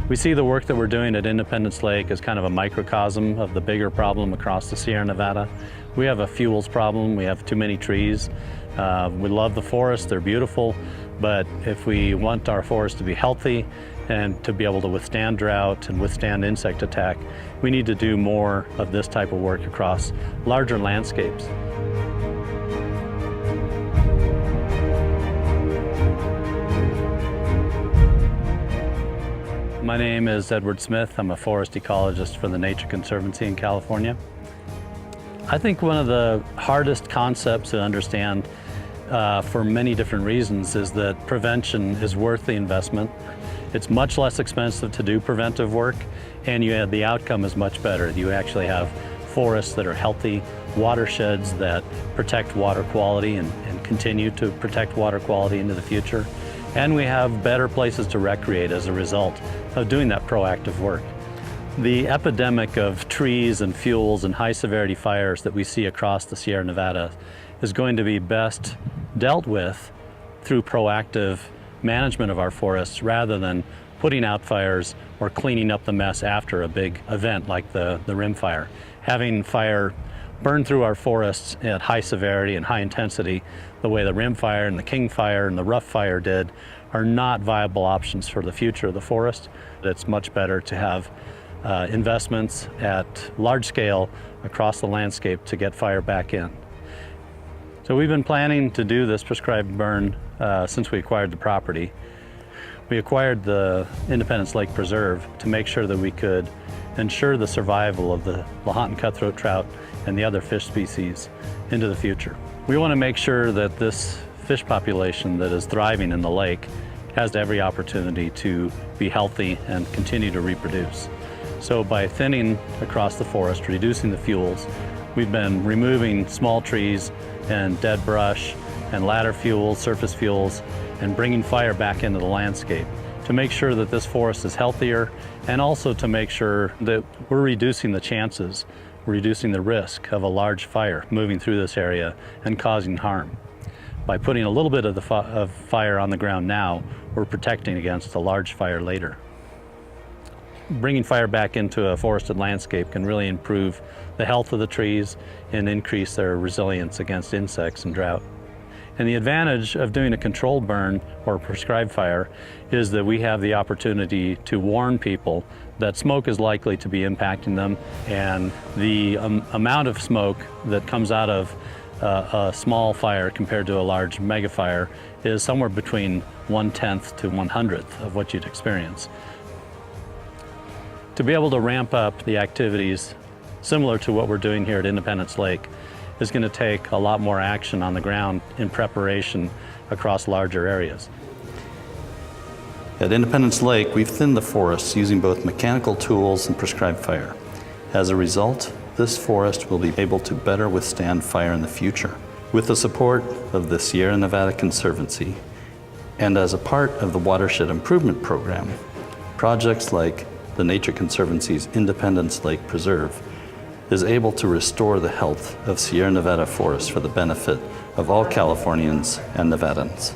We see the work that we're doing at Independence Lake as kind of a microcosm of the bigger problem across the Sierra Nevada. We have a fuels problem. We have too many trees. We love the forests, they're beautiful, but if we want our forests to be healthy and to be able to withstand drought and withstand insect attack, we need to do more of this type of work across larger landscapes. My name is Edward Smith. I'm a forest ecologist for the Nature Conservancy in California. I think one of the hardest concepts to understand for many different reasons is that prevention is worth the investment. It's much less expensive to do preventive work, and the outcome is much better. You actually have forests that are healthy, watersheds that protect water quality and continue to protect water quality into the future. And we have better places to recreate as a result of doing that proactive work. The epidemic of trees and fuels and high-severity fires that we see across the Sierra Nevada is going to be best dealt with through proactive management of our forests rather than putting out fires or cleaning up the mess after a big event like the rim fire. Having fire burn through our forests at high severity and high intensity, the way the rim fire and the king fire and the rough fire did, are not viable options for the future of the forest. It's much better to have investments at large scale across the landscape to get fire back in. So we've been planning to do this prescribed burn since we acquired the property. We acquired the Independence Lake Preserve to make sure that we could ensure the survival of the Lahontan cutthroat trout and the other fish species into the future. We want to make sure that this fish population that is thriving in the lake has every opportunity to be healthy and continue to reproduce. So by thinning across the forest, reducing the fuels, we've been removing small trees and dead brush and ladder fuels, surface fuels, and bringing fire back into the landscape to make sure that this forest is healthier, and also to make sure that we're reducing the chances, reducing the risk of a large fire moving through this area and causing harm. By putting a little bit of fire on the ground now, we're protecting against a large fire later. Bringing fire back into a forested landscape can really improve the health of the trees and increase their resilience against insects and drought. And the advantage of doing a controlled burn or prescribed fire is that we have the opportunity to warn people that smoke is likely to be impacting them, and the amount of smoke that comes out of a small fire compared to a large mega fire is somewhere between 1/10 to 1/100th of what you'd experience. To be able to ramp up the activities similar to what we're doing here at Independence Lake is going to take a lot more action on the ground in preparation across larger areas. At Independence Lake, we've thinned the forests using both mechanical tools and prescribed fire. As a result, this forest will be able to better withstand fire in the future. With the support of the Sierra Nevada Conservancy and as a part of the Watershed Improvement Program, projects like the Nature Conservancy's Independence Lake Preserve is able to restore the health of Sierra Nevada forests for the benefit of all Californians and Nevadans.